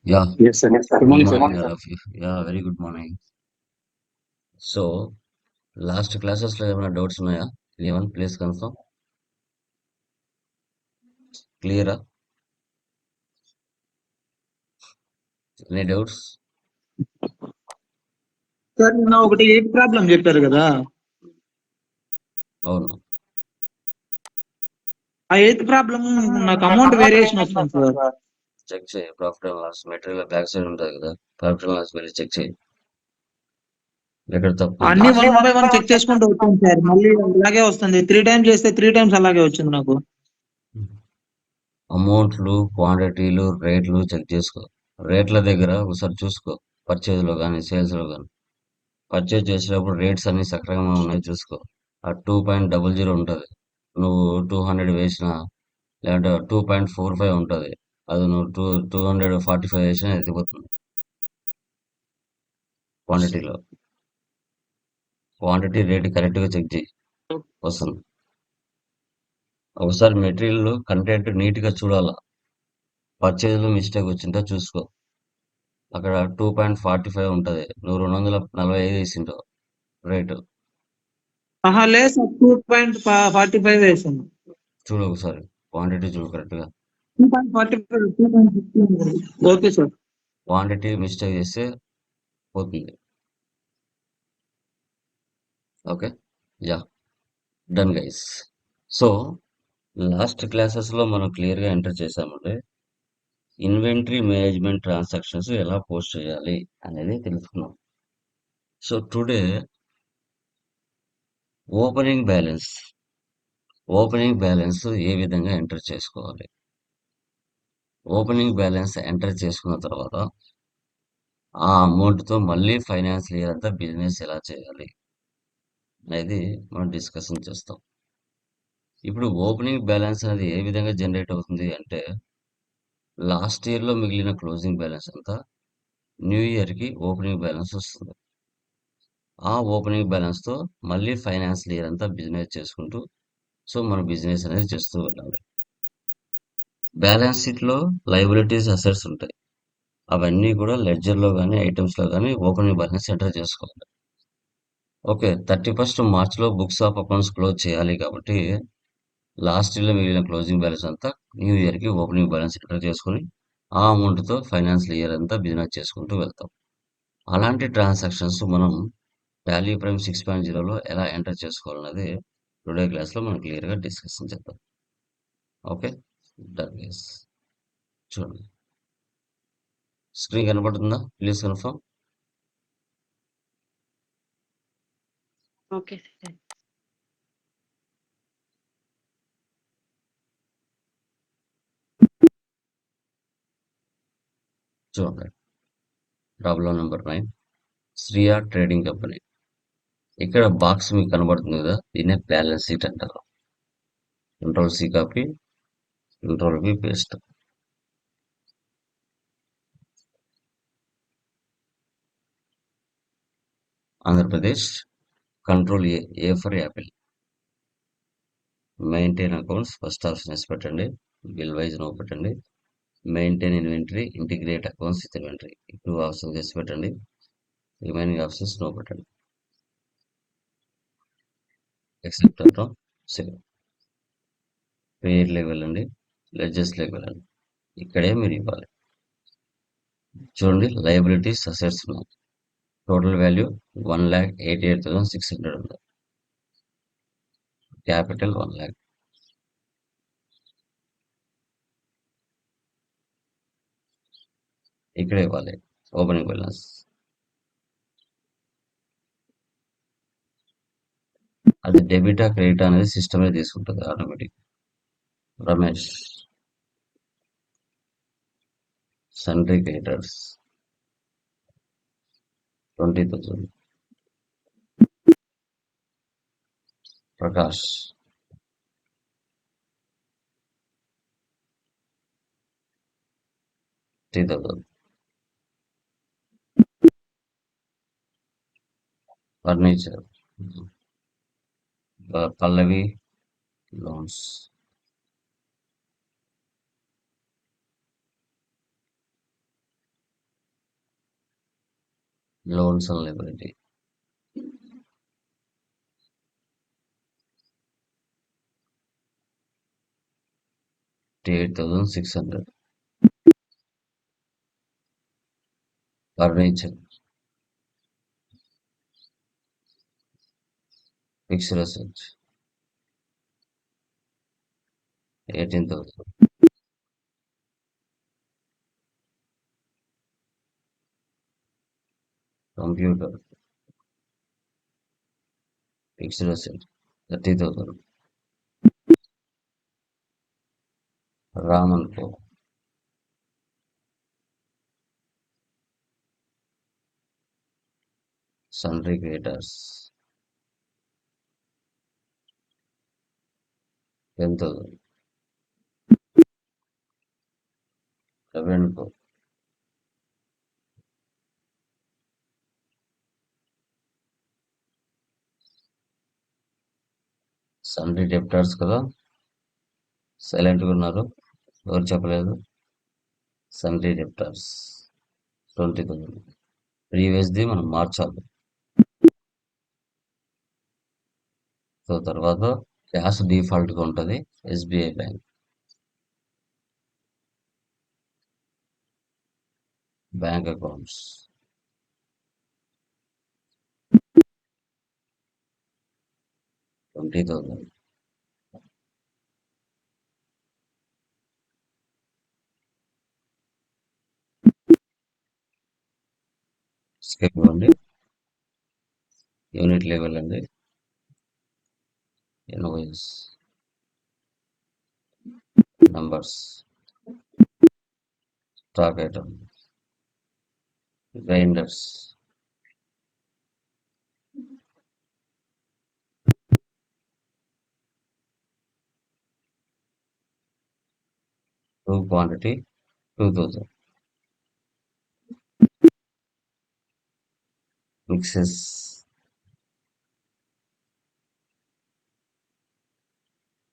Yeah, Yes, sir. Yes, sir. Good good morning, sir. morning, all of you. Yeah, very good morning. So, last classes లో ఏమైనా doubts ఉన్నాయా? Anyone please confirm. క్లియరా? Any doubts? Sir నిన్న ఒకటి eighth problem చెప్పారు కదా, అవును. ఆ ఎయిత్ ప్రాబ్లం నాకు అమౌంట్ వేరియేషన్ వస్తుంది సార్. చెక్ చేయి. Profit and loss material back side ఉంటుంది కదా, ప్రాఫిట్ అండ్ లాస్ వెళ్ళి చెక్ చేయి. ఎక్కడ తప్పు ఉంది. అన్ని వన్ బై వన్ చెక్ చేసుకుంటూ వచ్చాను సార్, మళ్ళీ అలాగే వస్తుంది. 3 టైమ్స్ చేస్తే 3 టైమ్స్ అలాగే వచ్చింది నాకు. అమౌంట్లు, క్వాంటిటీలు, రేట్లు చెక్ చేసుకో. రేట్ల దగ్గర ఒకసారి చూసుకో. పర్చేజ్లో కానీ సేల్స్లో కానీ పర్చేజ్ చేసేటప్పుడు రేట్స్ అన్ని సక్రమంగా ఉన్నాయి చూసుకో. ఆ 2.00 ఉంటుంది. నువ్వు 200 వేసినా లేదంటే 2.45 ఉంటుంది. అది నువ్వు 245 వేసినా ఎత్తిపోతుంది. క్వాంటిటీలో క్వాంటిటీ రేట్ కరెక్ట్గా చెక్ చేయి వస్తుంది. ఒకసారి మెటీరియల్ కంటెంట్ నీట్గా చూడాలా. పర్చేజ్లో మిస్టేక్ వచ్చిందో చూసుకో. అక్కడ 2.45 ఉంటుంది. నువ్వు 245 వేసింటావు రేటు. ఆహా లేదు సార్, 2.45 వేసాను. చూడు ఒకసారి క్వాంటిటీ చూడు కరెక్ట్గా. 2.45, 2.15. Okay sir. క్వాంటిటీ మిస్టేక్ చేస్తే పోతుంది. Okay, yeah, done guys. So last క్లాసెస్లో మనం క్లియర్గా ఎంటర్ చేసామంటే ఇన్వెంటరీ మేనేజ్మెంట్ ట్రాన్సాక్షన్స్ ఎలా పోస్ట్ చేయాలి అనేది తెలుసుకున్నాం. సో టుడే ఓపెనింగ్ బ్యాలెన్స్ ఏ విధంగా ఎంటర్ చేసుకోవాలి. ఓపెనింగ్ బ్యాలెన్స్ ఎంటర్ చేసుకున్న తర్వాత ఆ అమౌంట్తో మళ్ళీ ఫైనాన్షియల్ ఇయర్ అంతా బిజినెస్ ఎలా చేయాలి అనేది మనం డిస్కషన్ చేస్తాం. ఇప్పుడు ఓపెనింగ్ బ్యాలెన్స్ అనేది ఏ విధంగా జనరేట్ అవుతుంది అంటే లాస్ట్ ఇయర్లో మిగిలిన క్లోజింగ్ బ్యాలెన్స్ అంతా న్యూ ఇయర్కి ఓపెనింగ్ బ్యాలెన్స్ వస్తుంది. ఆ ఓపెనింగ్ బ్యాలెన్స్తో మళ్ళీ ఫైనాన్షియల్ ఇయర్ అంతా బిజినెస్ చేసుకుంటూ సో మన బిజినెస్ అనేది చేస్తూ వెళ్ళాలి. బ్యాలెన్స్ షీట్లో లయబిలిటీస్ అసెట్స్ ఉంటాయి. అవన్నీ కూడా లెడ్జర్లో కానీ ఐటమ్స్లో కానీ ఓపెనింగ్ బ్యాలెన్స్ ఎంటర్ చేసుకోవాలి. ఓకే, 31st మార్చ్లో బుక్స్ ఆఫ్ అకౌంట్స్ క్లోజ్ చేయాలి కాబట్టి లాస్ట్ ఇయర్లో మిగిలిన క్లోజింగ్ బ్యాలెన్స్ అంతా న్యూ ఇయర్కి ఓపెనింగ్ బ్యాలెన్స్ ఎంటర్ చేసుకుని ఆ అమౌంట్తో ఫైనాన్షియల్ ఇయర్ అంతా బిజినెస్ చేసుకుంటూ వెళ్తాం. అలాంటి ట్రాన్సాక్షన్స్ మనం టాలీ ప్రైమ్ 6.0లో ఎలా ఎంటర్ చేసుకోవాలన్నది టుడే క్లాస్లో మనం క్లియర్గా డిస్కషన్ చేద్దాం. Okay, done guys. చూడండి స్క్రీన్ కనబడుతుందా? Please confirm. Okay sir. చూడండి problem number 9 Shriya trading company. ఇక్కడ బాక్స్ మీకు కనబడుతుంది కదా, దీన్నే బ్యాలెన్స్ షీట్ అంటారు. Control C copy, control V paste. Andhra Pradesh, control A for Apple. Maintain accounts first option వేసి పెట్టండి. బిల్ వైజ్ నో పెట్టండి. Maintain inventory, integrate accounts with inventory 2 options వేసి పెట్టండి. రిమైనింగ్ ఆప్షన్స్ నో పెట్టండి. ఎక్సెప్ట్ అంటాం. సేవ్. పేర్లోకి వెళ్ళండి, లెడ్జెస్లోకి వెళ్ళండి. ఇక్కడే మీరు ఇవ్వాలి. చూడండి లయబిలిటీస్ అసెట్స్ ఉన్నాయి. టోటల్ వాల్యూ 1,88,600 ఉంది. క్యాపిటల్ 1,00,000. ఇక్కడ ఇవ్వాలి ఓపెనింగ్ బ్యాలెన్స్. అది డెబిటా క్రెడిట్ అనేది సిస్టమే తీసుకుంటుంది automatic. Ramesh, సన్రీ creditors 20,000. Prakash 3,000. Furniture Pallavi loans. Loans and liability. 58,600. Furniture, fixed asset, 18,000. Computer, fixed asset, 30,000. RAM and Co, sundry creditors, 10,000. Ravi and Co, sundry debtors కదా, సైలెంట్గా ఉన్నారు, ఎవరు చెప్పలేదు. సన్రీ డెప్టార్స్ 20,000. ప్రీవియస్ది మనం మార్చాలి. సో తర్వాత క్యాష్ డిఫాల్ట్గా ఉంటుంది SBI bank. Bank accounts 20,000. Skip ఇవ్వండి. యూనిట్ లెవెల్ అండి, invoice numbers, stock item, grinders, true quantity 2,000. Mixes,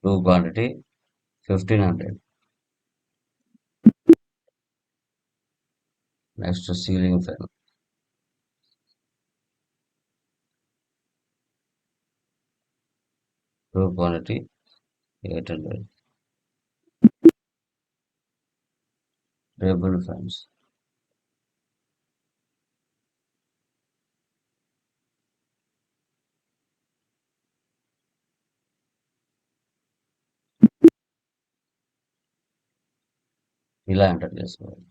true quantity 1,500. Next ceiling fan, true quantity 800. Table fans, ఇలా ఎంటర్ చేసుకోవాలి.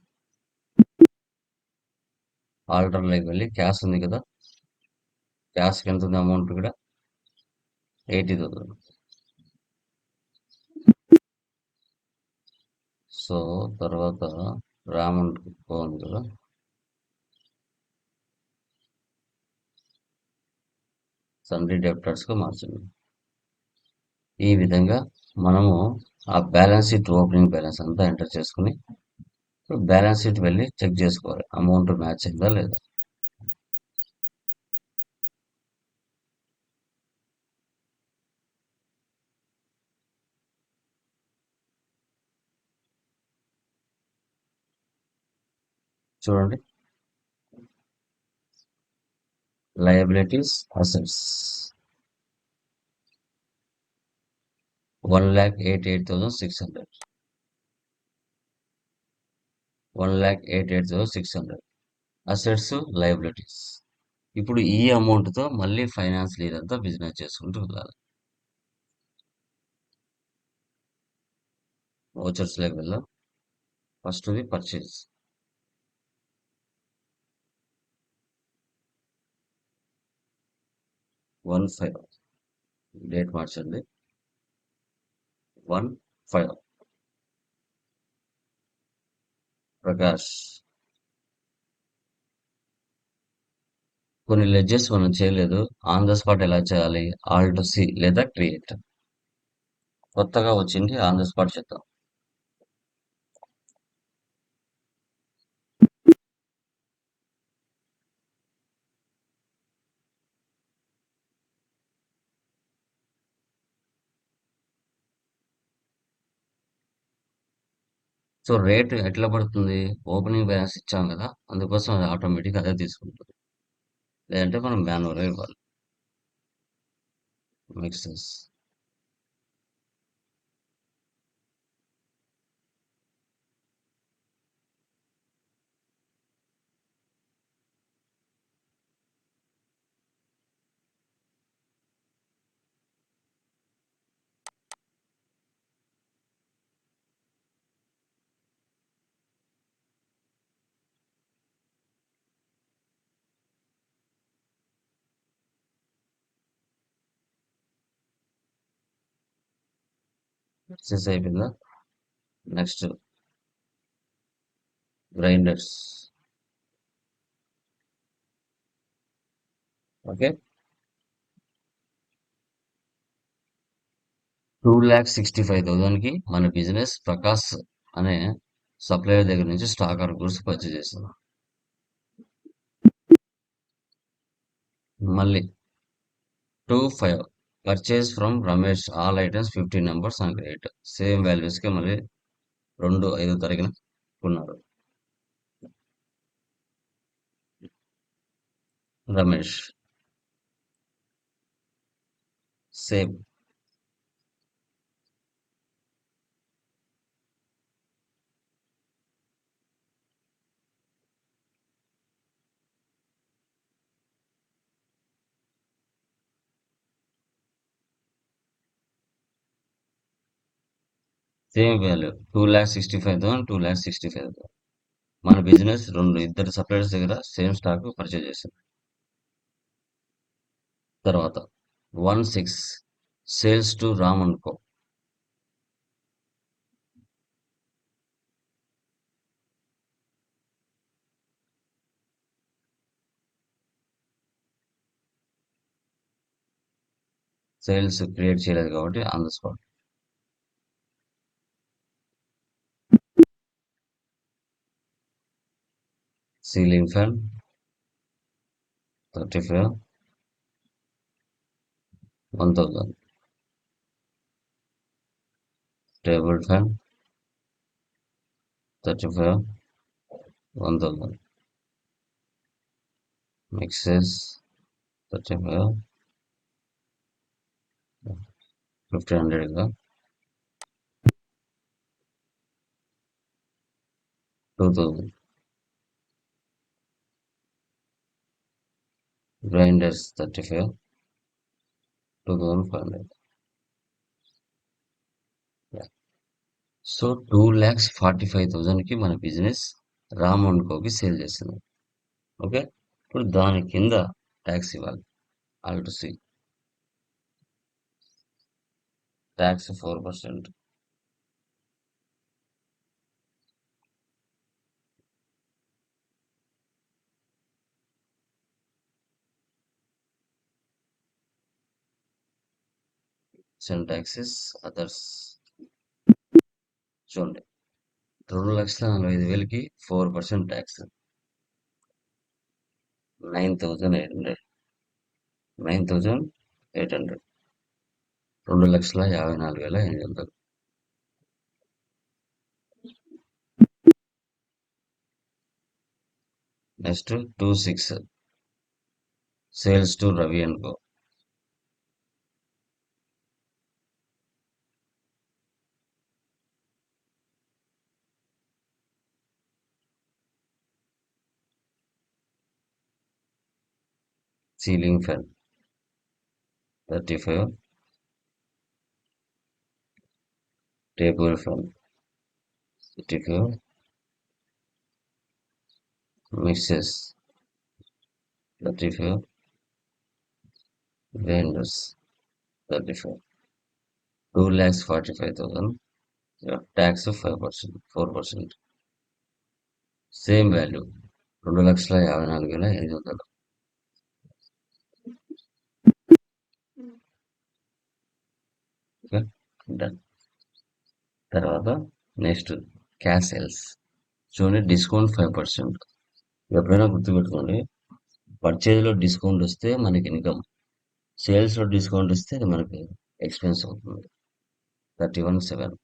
ఆల్టర్లోకి వెళ్ళి క్యాష్ ఉంది కదా, క్యాష్కి ఎంత ఉంది అమౌంట్ కూడా 80,000. సో తర్వాత రామన్ ఉంది కదా, సన్రీ డెప్టర్స్గా మార్చండి. ఈ విధంగా మనము ఆ బ్యాలెన్స్ షీట్ ఓపెనింగ్ బ్యాలెన్స్ అంతా ఎంటర్ చేసుకుని బ్యాలెన్స్ షీట్ వెళ్ళి చెక్ చేసుకోవాలి అమౌంట్ మ్యాచ్ అయిందా లేదా. చూడండి, లయబిలిటీస్ అసెట్స్ 1,88,600. 1,88,600 assets liabilities. ఇప్పుడు ఈ అమౌంట్తో మళ్ళీ ఫైనాన్స్ లీడ్ అంతా బిజినెస్ చేసుకుంటూ వెళ్ళాలి. వోచర్స్లోకి వెళ్దాం. ఫస్ట్ది పర్చేజ్, 1,500. డేట్ మార్చండి, 1,500. ప్రకాష్, కొన్ని లెడ్జెస్ మనం చేయలేదు, ఆన్ ద స్పాట్ ఎలా చేయాలి, ఆల్ట్ సి లేదా క్రియేట్. కొత్తగా వచ్చింది, ఆన్ ద స్పాట్ చేద్దాం. సో రేట్ ఎట్లా పడుతుంది, ఓపెనింగ్ బ్యాలెన్స్ ఇచ్చాం కదా, అందుకోసం అది ఆటోమేటిక్ అదే తీసుకుంటుంది. లేదంటే మనం మాన్యువల్గా ఇవ్వాలి. మిక్సెస్ మిక్సెస్ అయిపోయిందా? Next grinders. ఓకే, 2,65,000కి మన బిజినెస్ ప్రకాష్ అనే సప్లయర్ దగ్గర నుంచి స్టాక్ ఆర్ గూడ్స్ పర్చేజ్ చేస్తున్నాం. మళ్ళీ 2,5 purchase from Ramesh all items 15 numbers and great. Same వాల్యూస్కి మళ్ళీ 2/5 కొన్నారు. రమేష్ సేమ్. Same value 2,65,000, 2,65,000. మన బిజినెస్ ఇద్దరు సప్లయర్స్ దగ్గర సేమ్ స్టాక్ పర్చేజ్ చేసింది. తర్వాత 1,6 sales to Ram and co. Sales create చేయలేదు కాబట్టి on the spot. Ceiling fan 35, 1,000. Table fan 35, 1,000. Mixes 35, 1,500గా 2,000. గ్రైండర్స్ 35, 2,500. సో 2,45,000కి మన బిజినెస్ రామ్ అండ్ కోకి సేల్ చేస్తున్నాం. ఓకే, ఇప్పుడు దాని కింద ట్యాక్స్ ఇవ్వాలి. Alt C. Tax 4%. Sell taxes others. చూడండి, 2,45,000కి 4% tax 9,800. 9,800. 2,54,800. Next 2,6 sales to Ravi and co. Ceiling fan 35, table fan 35, mixes 35, grinders 35. 2,45,000. Tax 5%, 4%. Same value 2,54,800. Okay, done. తర్వాత నెక్స్ట్ క్యాష్ సేల్స్. చూడండి, డిస్కౌంట్ 5%. ఎప్పుడైనా గుర్తుపెట్టుకోండి, పర్చేజ్లో డిస్కౌంట్ వస్తే మనకి ఇన్కమ్, సేల్స్లో డిస్కౌంట్ వస్తే అది మనకి ఎక్స్పెన్స్ అవుతుంది. 31,700.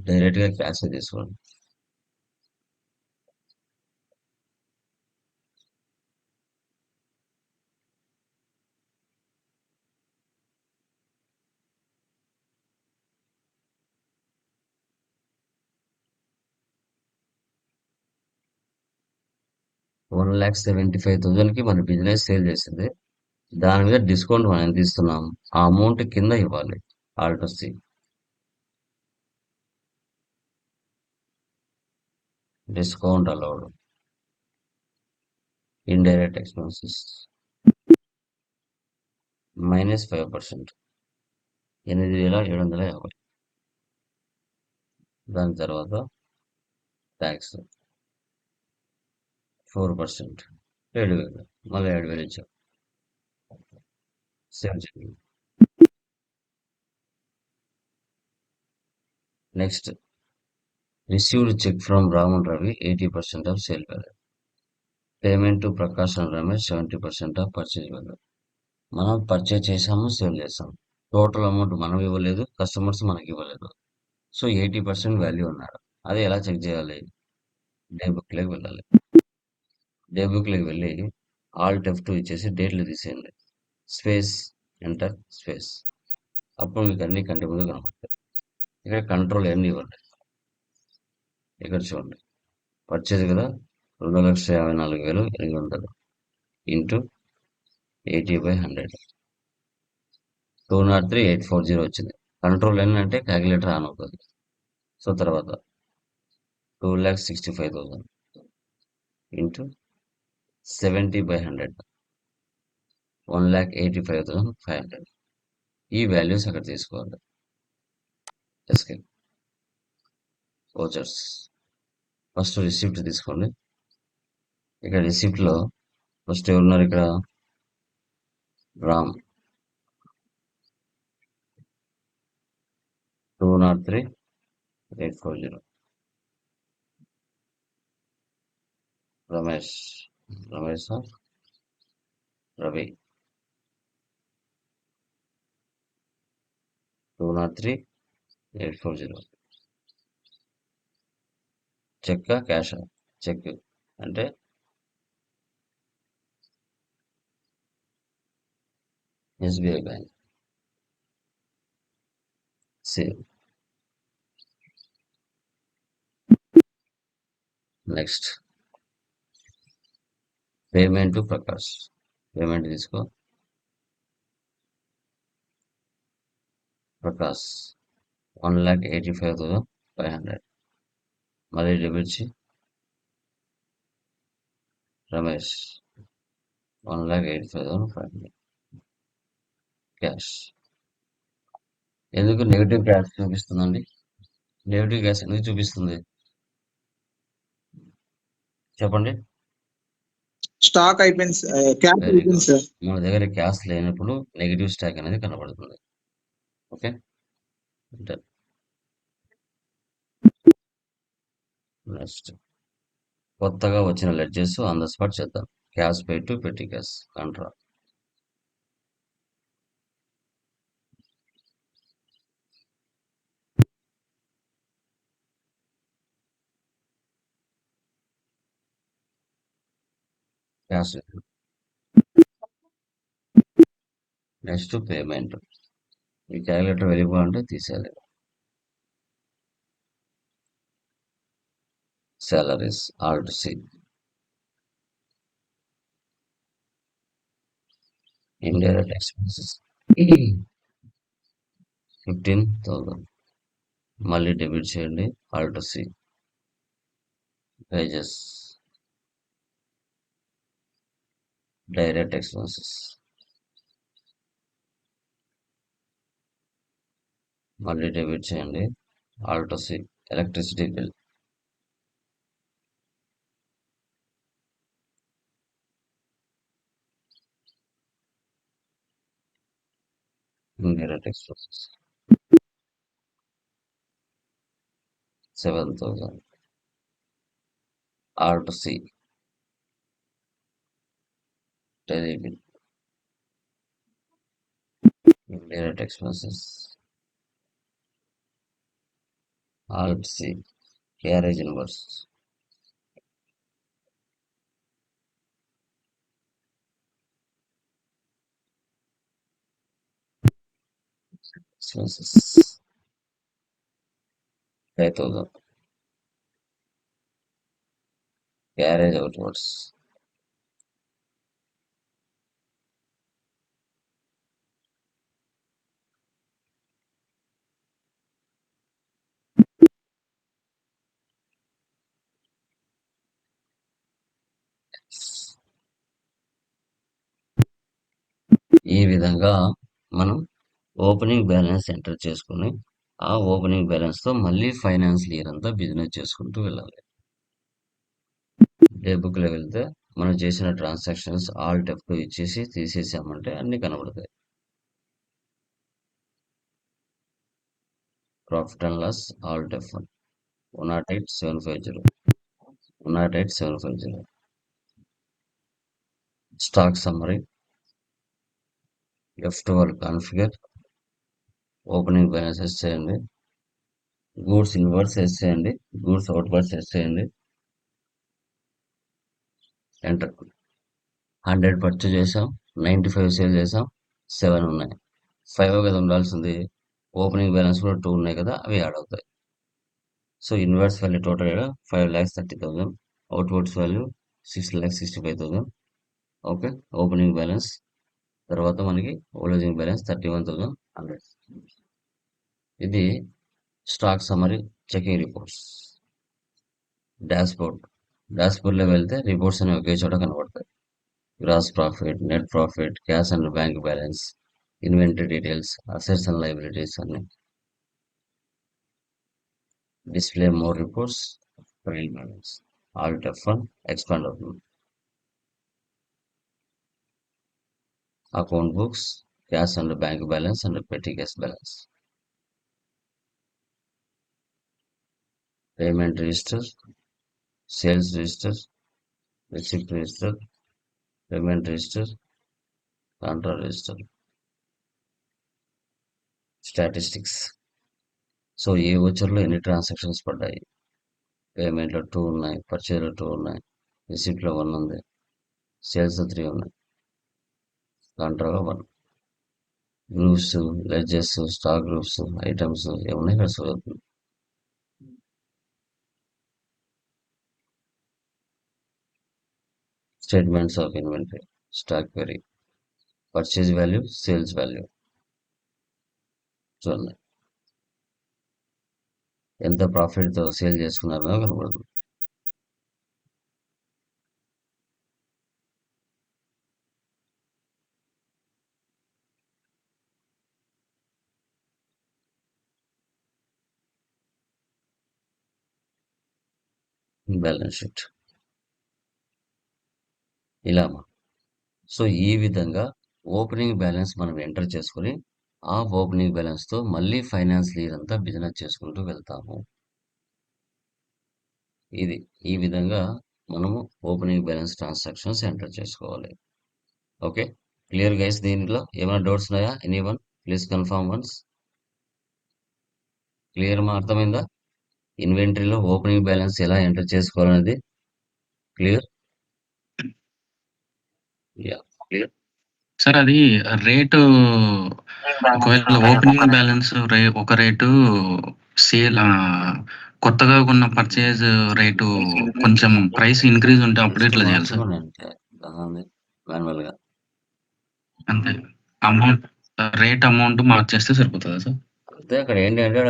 డైరెక్ట్గా క్యాష్ తీసుకోండి. $1,75,000కి మన బిజినెస్ సేల్ చేసింది. దాని మీద డిస్కౌంట్ మనం ఎంత ఇస్తున్నాం, ఆ అమౌంట్ కింద ఇవ్వాలి. Alt C, discount allowed, indirect expenses -5%, 8,750. దాని తర్వాత ట్యాక్స్ 4%, 7,000, మళ్ళీ 7,000 ఇచ్చాం. సేవ్ చేయండి. Next, received cheque from Raman Ravi 80% of sale value. Payment to Prakash and Ramesh 70% of purchase value. మనం పర్చేజ్ చేసాము, సేల్ చేసాము. టోటల్ అమౌంట్ మనం ఇవ్వలేదు, కస్టమర్స్ మనకి ఇవ్వలేదు. సో 80% వాల్యూ ఉన్నారు. అది ఎలా చెక్ చేయాలి? డే బుక్లోకి వెళ్ళాలి. డే బుక్లోకి వెళ్ళి ఆల్ట్ F2 ఇచ్చేసి డేట్లు తీసేయండి. Space, enter, space. అప్పుడు మీకు అన్ని కంటి ముందు కనపడతాయి. ఇక్కడ కంట్రోల్ N ఇవ్వండి. ఇక్కడ చూడండి, పర్చేజ్ కదా 2,54,800 ఇంటూ 80/100, 203,840 వచ్చింది. కంట్రోల్ N అంటే క్యాలిక్యులేటర్ ఆన్ అవుతుంది. సో తర్వాత 2,65,000 ఇంటూ 70/100, 1,85,500. ఈ వాల్యూస్ అక్కడ తీసుకోవాలి. Escape, vouchers. ఫస్ట్ రిసిప్ట్ తీసుకోండి. ఇక్కడ రిసిప్ట్లో ఫస్ట్ ఎవరున్నారు? ఇక్కడ Ram 203,840. Ramesh, Ramesh Ravi 203,840. Cheque cash? Cheque అంటే SBI bank. Save. Next, payment to Prakash. Payment తీసుకో. ప్రకాష్ 1,85,500. మళ్ళీ డెబిట్ చేయి. రమేష్ 1,85,500 క్యాష్. ఎందుకు నెగిటివ్ క్యాష్ చూపిస్తుందండి? నెగిటివ్ క్యాష్ ఎందుకు చూపిస్తుంది చెప్పండి? స్టాక్ అయిపోయింది సార్, క్యాష్ వెరీ అయిపోయింది గుడ్. సార్. మన దగ్గర క్యాష్ లేనప్పుడు నెగిటివ్ స్టాక్ అనేది కనబడుతుంది. ఓకే, నెక్స్ట్, కొత్తగా వచ్చిన లెడ్జెస్ ఆన్ ద స్పాట్ చేద్దాం. Cash pay to petty cash contra. Cash. Next payment. ఈ క్యాలిక్యులేటర్ వెళ్ళిపోవాలంటే తీసేయాలి. Salaries alt C, indirect expenses 15,000. మళ్ళీ డెబిట్ చేయండి. Alt C, wages, direct expenses. మళ్ళీ డెబిట్ చేయండి. Alt C, electricity bill. Indirect expenses 7,000. Alt C, tele bill. Indirect expenses Alt C, carriage inverse. Expenses 5,000. Carriage outwards. ఈ విధంగా మనం opening balance enter చేసుకుని ఆ opening బ్యాలెన్స్తో మళ్ళీ ఫైనాన్షియల్ ఇయర్ అంతా business చేసుకుంటూ వెళ్ళాలి. డే బుక్లో వెళ్తే మనం చేసిన ట్రాన్సాక్షన్స్ ఆల్ట్ F2 ఇచ్చేసి తీసేసామంటే అన్ని కనబడతాయి. Profit and loss alt F1 108,750 108,750. Stock summary F12 configure opening balance set చేయండి. గూడ్స్ ఇన్వర్స్ సెట్ చేయండి. గూడ్స్ అవుట్వర్స్ సెట్ చేయండి. ఎంటర్. 100 పర్చేజ్ చేసాం, 95 సేల్ చేసాం, 7 ఉన్నాయి. 5 కదా ఉండాల్సింది. ఓపెనింగ్ బ్యాలెన్స్ కూడా 2 ఉన్నాయి కదా, అవి యాడ్ అవుతాయి. సో ఇన్వర్స్ వాల్యూ టోటల్గా 5,30,000, outwards value 6,65,000. Okay, opening balance తర్వాత మనకి క్లోజింగ్ బ్యాలెన్స్ 31,100. ఇది స్టాక్ సమ్మరీ చెకింగ్ రిపోర్ట్స్. డాష్బోర్డ్లో వెళ్తే రిపోర్ట్స్ అనేవి ఒకే చోట కనబడతాయి. Gross profit, net profit, cash and bank balance, inventory details, assets and liabilities అన్ని. Display more reports, trial balance, alt F1 expand అవుతుంది. Account books, cash and bank balance and petty cash balance. Payment register, sales register, receipt register, payment register, contra register. Statistics. So ఏ వచ్చర్లో ఎన్ని transactions పడ్డాయి, పేమెంట్లో 2 ఉన్నాయి, పర్చేజ్లో 2 ఉన్నాయి, రిసిప్ట్లో 1 ఉంది, sales 3 ఉన్నాయి, కాంట్రాగా 1. Groups, ledges, stock groups, items ఏమున్నాయి ఇక్కడ చదువుతుంది. Statements of inventory, stock query, purchase value, sales value చూడండి. ఎంత ప్రాఫిట్తో సేల్ చేసుకున్నారో కనబడుతుంది. బ్యాలెన్స్ షీట్ ఇలా. సో ఈ విధంగా ఓపెనింగ్ బ్యాలెన్స్ మనం ఎంటర్ చేసుకుని ఆ ఓపెనింగ్ బ్యాలెన్స్తో మళ్ళీ ఫైనాన్షియల్ ఇయర్ అంతా బిజినెస్ చేసుకుంటూ వెళ్తాము. ఇది ఈ విధంగా మనము ఓపెనింగ్ బ్యాలెన్స్ ట్రాన్సాక్షన్స్ ఎంటర్ చేసుకోవాలి. Okay, clear guys? దీనిలో ఏమైనా డౌట్స్ ఉన్నాయా? Anyone please confirm once. Clear మా అర్థమైందా? ఇన్వెంటరీలో ఓపెనింగ్ బ్యాలెన్స్ ఎలా ఎంటర్ చేసుకోవాలనేది క్లియర్? యా. సార్ అది రేటు ఒకవేళ ఓపెనింగ్ బ్యాలెన్స్ ఒక రేటు, సేల్ కొత్తగా ఉన్న పర్చేజ్ రేటు కొంచెం ప్రైస్ ఇంక్రీజ్ ఉంటే అప్పుడు ఎట్లా చేయాలి సార్? మార్చుకోండి అంటే మాన్యువల్గా అంతే, అమౌంట్ అమౌంట్ మార్చేస్తే సరిపోతుందా సార్? అయితే అక్కడ ఏంటంటే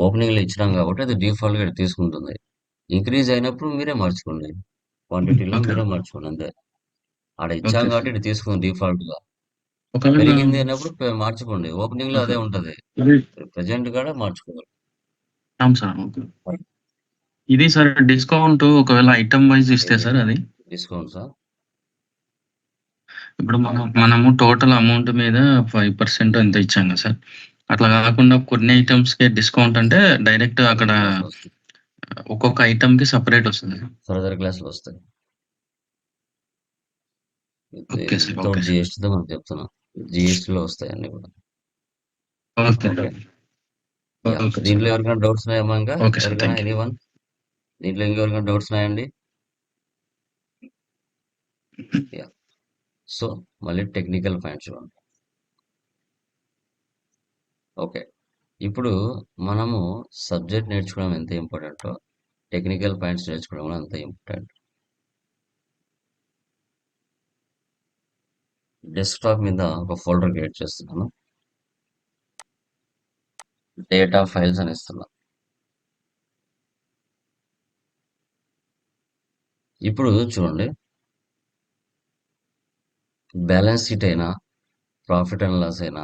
ఓపెనింగ్లో ఇచ్చినాం కాబట్టి అది డిఫాల్ట్గా తీసుకుంటుంది. ఇంక్రీజ్ అయినప్పుడు మీరే మార్చుకోండి, క్వాంటిటీలో ఓకే మీరే మార్చుకోండి అంతే. ఆడ ఇచ్చాం ఓకే కాబట్టి సార్. ఇది తీసుకుంది డిఫాల్ట్గా. ఒకవేళ పెరిగింది అన్నప్పుడు మార్చుకోండి, ఓపెనింగ్లో ఓకే అదే ఉంటుంది, ఇది ప్రజెంట్ కూడా మార్చుకోవాలి. అవును సార్. ఓకే, ఇది సార్ డిస్కౌంట్ ఒకవేళ ఐటమ్ వైజ్ ఇస్తే సార్ అది డిస్కౌంట్సా? ఇప్పుడు మనము టోటల్ అమౌంట్ మీద 5% ఎంత ఇచ్చాం కదా సార్, అట్లా కాకుండా కొన్ని ఐటమ్స్ కి డిస్కౌంట్ అంటే డైరెక్ట్ అక్కడ ఒక్కొక్క ఐటమ్ కి సపరేట్ వస్తుంది. ఫర్దర్ క్లాసులు వస్తాయి. Okay sir. Without okay sir. జిఎస్టీతో మనం చెప్తున్నాం, జిఎస్టీలో వస్తాయి అన్ని కూడా. Okay okay. యా ఓకే దీంట్లో సార్. ఎవరికైనా డౌట్స్ ఉన్నాయా ఇంకా ఓకే సార్. ఎవరికైనా థ్యాంక్ యూ. ఎనీవన్ దీంట్లో ఇంకెవరికైనా డౌట్స్ ఉన్నాయండి? యా సో మళ్ళీ టెక్నికల్ పాయింట్స్ చూడండి. ఓకే ఇప్పుడు మనము సబ్జెక్ట్ నేర్చుకోవడం ఎంత ఇంపార్టెంటో టెక్నికల్ పాయింట్స్ నేర్చుకోవడం కూడా అంత ఇంపార్టెంట్. డెస్క్టాప్ మీద ఒక ఫోల్డర్ క్రియేట్ చేస్తున్నాను. డేటా ఫైల్స్ అని ఇస్తున్నా. ఇప్పుడు చూడండి, బ్యాలెన్స్ షీట్ అయినా, ప్రాఫిట్ అండ్ లాస్ అయినా,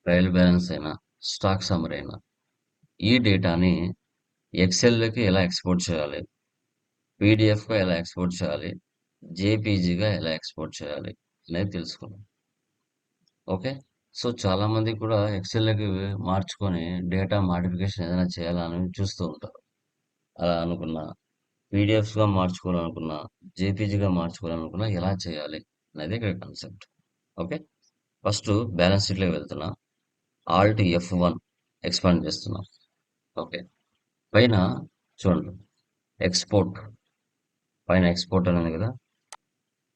ట్రయల్ బ్యాలెన్స్ అయినా, స్టాక్ సమ్మరీ అయినా ఈ డేటాని ఎక్సెల్లోకి ఎలా ఎక్స్పోర్ట్ చేయాలి, పీడిఎఫ్గా ఎలా ఎక్స్పోర్ట్ చేయాలి, జేపీజీగా ఎలా ఎక్స్పోర్ట్ చేయాలి అనేది తెలుసుకున్నాం. ఓకే సో చాలామంది కూడా ఎక్సెల్లోకి మార్చుకొని డేటా మాడిఫికేషన్ ఏదైనా చేయాలని చూస్తూ ఉంటారు. అలా అనుకున్నా, పీడిఎఫ్స్గా మార్చుకోవాలనుకున్నా, జేపీజీగా మార్చుకోవాలనుకున్నా ఎలా చేయాలి అనేది ఇక్కడ కాన్సెప్ట్. ఓకే ఫస్ట్ బ్యాలెన్స్ షీట్లోకి వెళ్తున్నా. ఆల్ట్ F1 ఎక్స్పాండ్ చేస్తున్నా. ఓకే పైన చూడండి, ఎక్స్పోర్ట్ పైన ఎక్స్పోర్ట్ అని ఉంది కదా,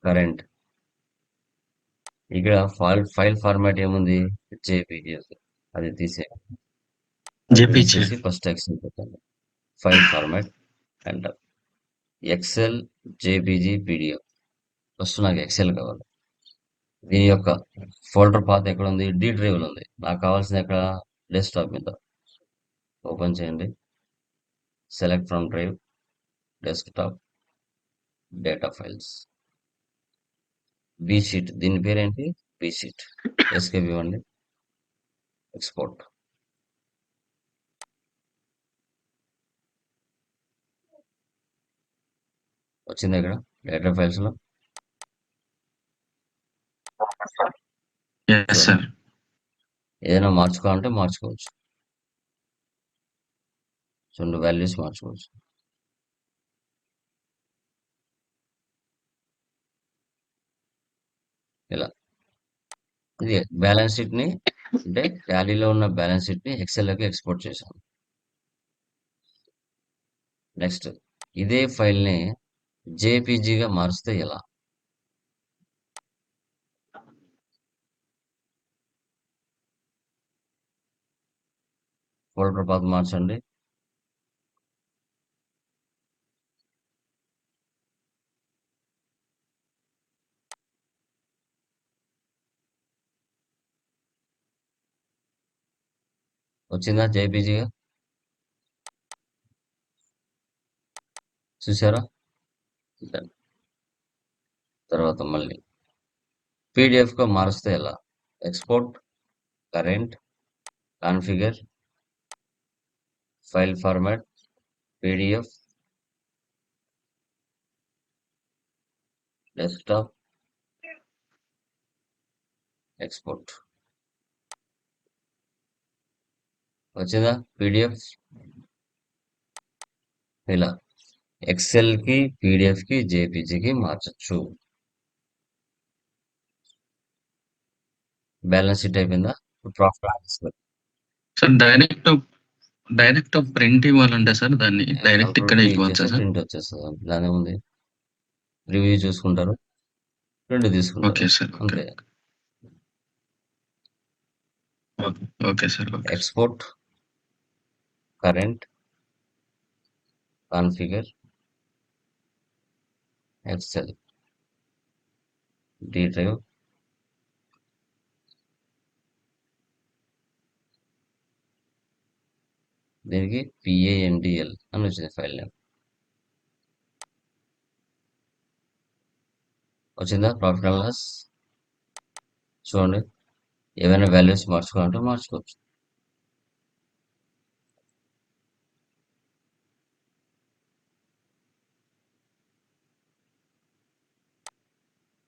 కరెంట్. ఇక్కడ ఫైల్ ఫార్మాట్ ఏముంది, జేపీజీ అది జేపీజీ. తీసేసి ఫస్ట్ ఎక్సెల్ పెట్టండి. File format enter. Excel, JPG, PDF. First నాకు ఎక్సెల్ కావాలి. దీని యొక్క ఫోల్డర్ పాత్ ఎక్కడ ఉంది, డి డ్రైవ్లో ఉంది. నాకు కావాల్సింది ఎక్కడ, డెస్క్టాప్ మీద. ఓపెన్ చేయండి, select from drive, desktop, data files, B sheet. దీని పేరేంటి, బీ షీట్. ఎస్కేప్ ఇవ్వండి, ఎక్స్పోర్ట్. వచ్చింది ఇక్కడ డేటా ఫైల్స్లో. ఎస్ చూడండి, సార్. ఏదైనా మార్చుకోవాలంటే మార్చుకోవచ్చు. చూడండి, వాల్యూస్ మార్చుకోవచ్చు. ఇలా ఇది బ్యాలెన్స్ షీట్ని, అంటే టాలీలో ఉన్న బ్యాలెన్స్ షీట్ని ఎక్సెల్లోకి ఎక్స్పోర్ట్ చేశాను. నెక్స్ట్ ఇదే ఫైల్ని జేపీజీగా మారుస్తే ఎలా, ఫోల్డర్ పాత్ మార్చండి. వచ్చిందా జేపీజీగా, చూసారా. Done. తర్వాత మళ్ళీ పీడిఎఫ్గా మారుస్తే ఎలా, export, current, configure, file format, PDF, desktop, export. వచ్చిందా పీడిఎఫ్. ఇలా ఎక్సెల్కి, పీడిఎఫ్కి, జేపీజీకి మార్చచ్చు. బ్యాలెన్స్ షీట్ అయిపోయిందా, profit loss. Sir direct print ఇవ్వాలంటే సార్ దాన్ని డైరెక్ట్ కంట్రోల్ ఇక్కడే పీ ఇవ్వచ్చా ఇచ్చేస్తే సార్? ప్రింట్ వచ్చేస్తుంది. దాని ఉంది, రివ్యూ చూసుకుంటారు, ప్రింట్ తీసుకుంటారు, ఓకే సార్. ఓకే. అంతే. Okay sir. Okay. Export, current, configure, excel, D drive, దీనికి పిఏఎన్డిఎల్ అని వచ్చింది ఫైల్ నేమ్. వచ్చిందా ప్రాఫిట్ అండ్ లాస్. చూడండి, ఏవైనా వాల్యూస్ మార్చుకోవాలంటే మార్చుకోవచ్చు.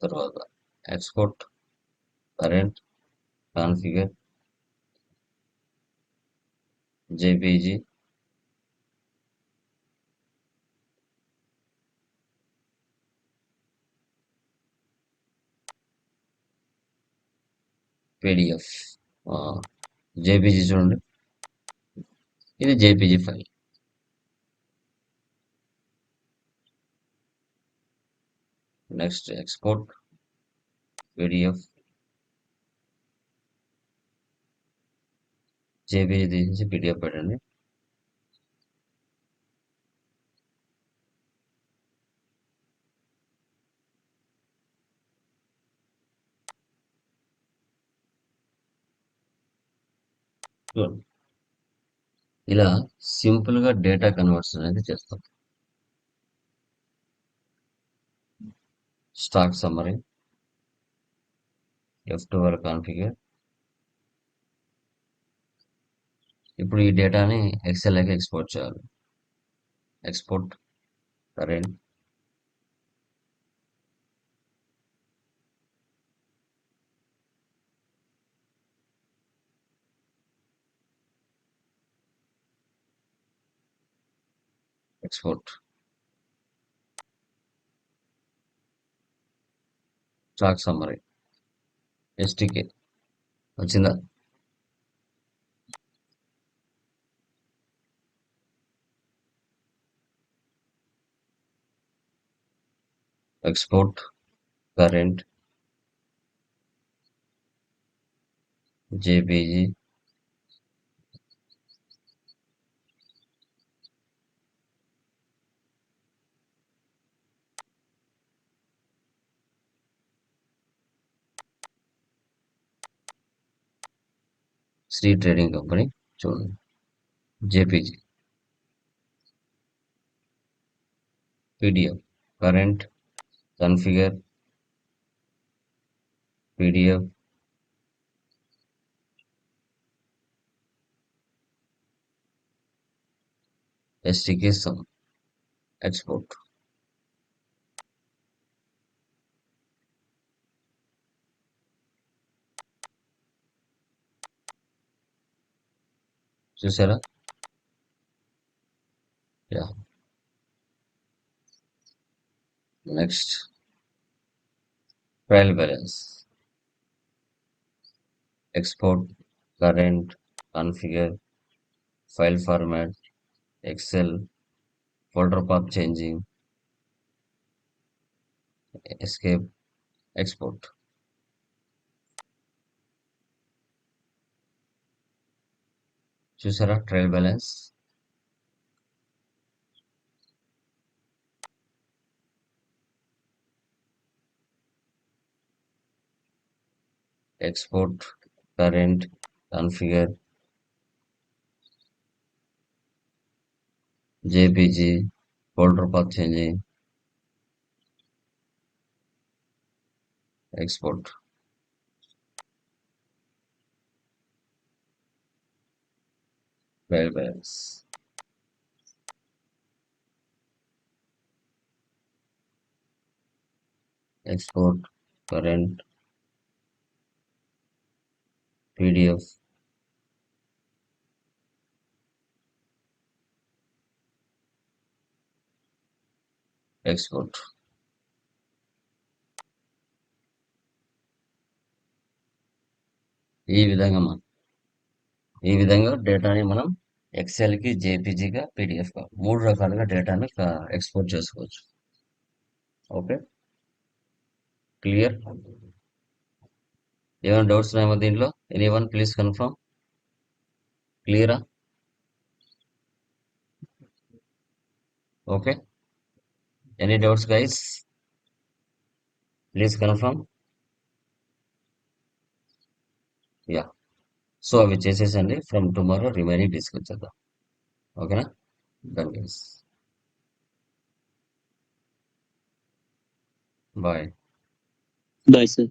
తర్వాత export, current, configure, JPG, PDF, JPG చూడండి, ఇది JPG file. Next export PDF. JPG తీసి పీడిఎఫ్ పెట్టండి. చూడండి. ఇలా సింపుల్గా డేటా కన్వర్షన్ అనేది చేస్తాం. Stock summary, F12 configure. ఇప్పుడు ఈ డేటాని ఎక్సెల్లోకి ఎక్స్పోర్ట్ చేయాలి. Export current, export stock summary, STK వచ్చిందా? Export current, JPG, Shri trading company. చూడండి, JPG, PDF, current, configure, PDF, STK sum, export. చూసారా? Yeah. Next trial balance, export current, configure, file format, excel, folder path changing, escape, export. చూసారా trial balance? Export current, configure, JPG, folder path changing, export. Trial balance. Export current, PDF, export. ఈ విధంగా డేటాని మనం ఎక్సెల్కి, జేపీజీగా, పీడిఎఫ్గా 3 రకాలుగా డేటాని export చేసుకోవచ్చు. Okay, clear? ఏమైనా doubts ఉన్నాయా దీంట్లో? Anyone please confirm. క్లియరా? Okay, any doubts guys? Please confirm. Yeah. So అవి చేసేసండి. ఫ్రమ్ టుమారో రిమైనింగ్ డిస్కస్ చేద్దాం. ఓకేనా? Done guys. Bye. Bye sir.